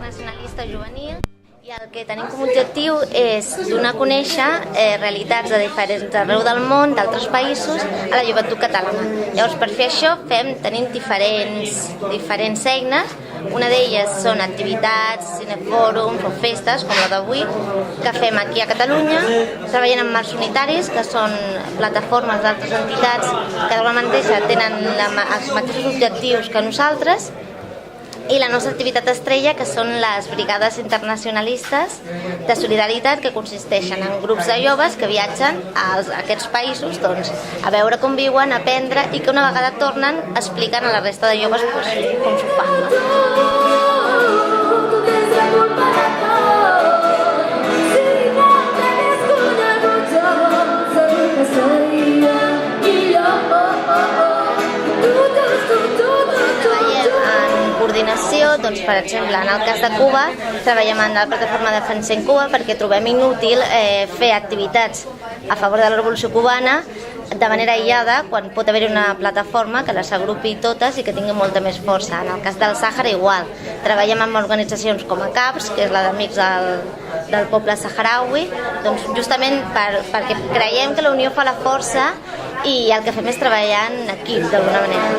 internacionalista juvenil i el que tenim com a objectiu és donar a conèixer realitats de diferents arreu del món, d'altres països, a la joventut catalana. Llavors, per fer això, tenim diferents eines. Una d'elles són activitats, cinefòrums o festes, com la d'avui, que fem aquí a Catalunya. Treballant amb Mars Unitaris, que són plataformes d'altres entitats que d'alguna manera tenen els mateixos objectius que nosaltres. I la nostra activitat estrella, que són les brigades internacionalistes de solidaritat, que consisteixen en grups de joves que viatgen a aquests països a veure com viuen, a aprendre, i que una vegada tornen expliquen a la resta de joves com s'ho fan. Coordinació, per exemple, en el cas de Cuba, treballem en la plataforma Defensem Cuba perquè trobem inútil fer activitats a favor de la revolució cubana de manera aïllada quan pot haver una plataforma que les agrupi totes i que tingui molta més força. En el cas del Sàhara, igual. Treballem amb organitzacions com a CAPS, que és la d'Amics del Poble Saharaui, justament perquè creiem que la unió fa la força i el que fem és treballar en equip, d'alguna manera.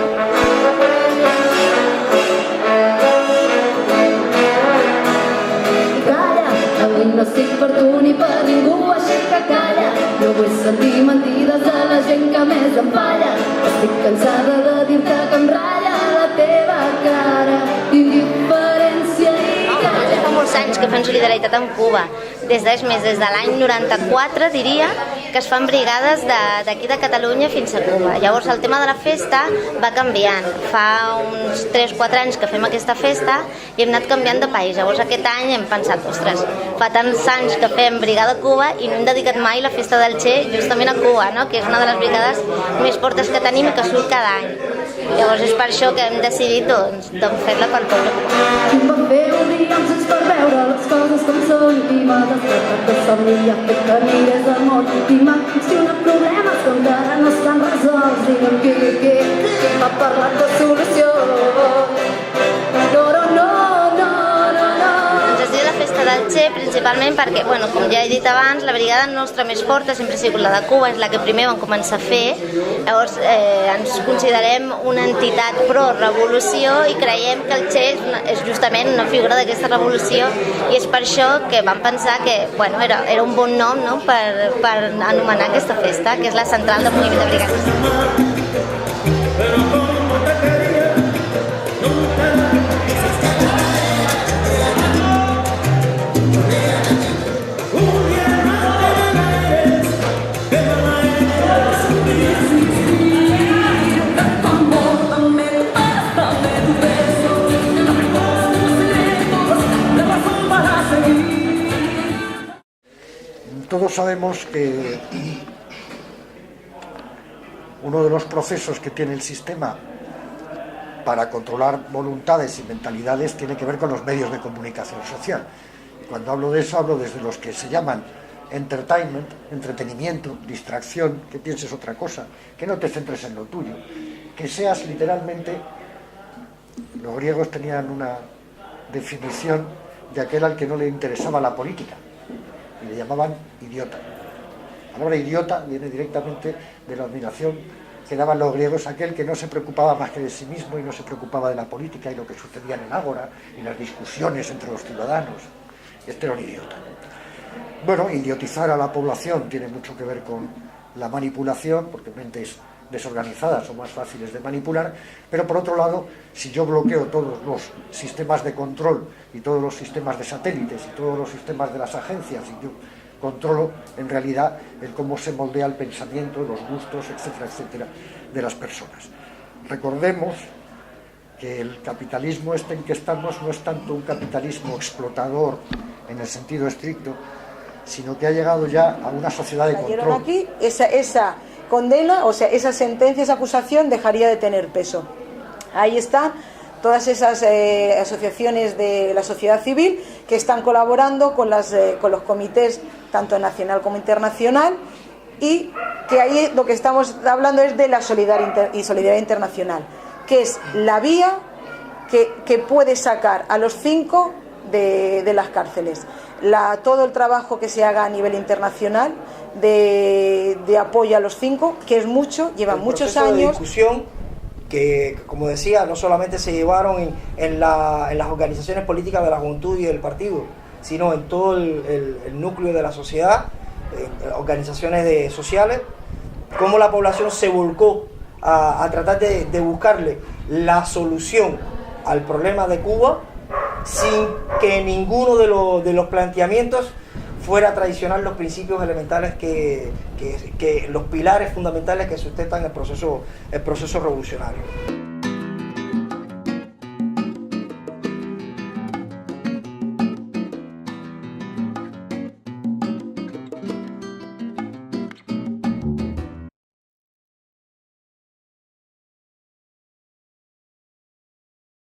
No estic per tu ni per ningú, així que calla. No vull sentir mentides de la gent que més em falla. Estic cansada de dir-te que em ratlla la teva cara d'indiferència i calla. Fa molts anys que fem solidaritat amb Cuba. Des de l'any 94, diria, que es fan brigades d'aquí de Catalunya fins a Cuba. Llavors el tema de la festa va canviant. Fa uns 3-4 anys que fem aquesta festa i hem anat canviant de país. Llavors aquest any hem pensat, ostres, fa tants anys que fem brigada a Cuba i no hem dedicat mai la festa del Che justament a Cuba, no? Que és una de les brigades més fortes que tenim i que surt cada any. Llavors és per això que hem decidit fer-la per poble cubà. Em va fer obrir els ulls per veure les coses com són i m'ha despertat de somni i ha fet que mirés el món i m'ha qüestionat problemes que encara no estan resolts. Digue'm què m'ha parlat de solució. Del Che, principalment perquè, com ja he dit abans, la brigada nostra més forta sempre ha sigut la de Cuba, és la que primer vam començar a fer. Llavors ens considerem una entitat pro-revolució i creiem que el Che és justament una figura d'aquesta revolució i és per això que vam pensar que era un bon nom, no?, per anomenar aquesta festa, que és la central del moviment de brigades. Todos sabemos que uno de los procesos que tiene el sistema para controlar voluntades y mentalidades tiene que ver con los medios de comunicación social. Cuando hablo de eso, hablo desde los que se llaman entertainment, entretenimiento, distracción, que pienses otra cosa, que no te centres en lo tuyo, que seas literalmente... Los griegos tenían una definición de aquel al que no le interesaba la política, y le llamaban idiota. La palabra idiota viene directamente de la admiración que daban los griegos a aquel que no se preocupaba más que de sí mismo y no se preocupaba de la política y lo que sucedía en el ágora y las discusiones entre los ciudadanos. Este era un idiota. Bueno, idiotizar a la población tiene mucho que ver con la manipulación, porque mentes desorganizadas son más fáciles de manipular, pero por otro lado, si yo bloqueo todos los sistemas de control y todos los sistemas de satélites y todos los sistemas de las agencias, y yo controlo en realidad el cómo se moldea el pensamiento, los gustos, etcétera, etcétera, de las personas. Recordemos que el capitalismo en que estamos no es tanto un capitalismo explotador en el sentido estricto, sino que ha llegado ya a una sociedad de control. Aquí esa condena, o sea, esa sentencia, esa acusación dejaría de tener peso. Ahí están todas esas asociaciones de la sociedad civil que están colaborando con los comités, tanto nacional como internacional, y que ahí lo que estamos hablando es de la solidaridad internacional, que es la vía que puede sacar a los 5 de las cárceles. Todo el trabajo que se haga a nivel internacional de apoyo a los 5, que es mucho, llevan muchos años. De discusión que, como decía, no solamente se llevaron en las organizaciones políticas de la juventud y del partido, sino en todo el núcleo de la sociedad, organizaciones sociales, cómo la población se volcó a tratar de buscarle la solución al problema de Cuba sin que ninguno de los planteamientos fuera a traicionar los principios elementales que los pilares fundamentales que sustentan el proceso revolucionario.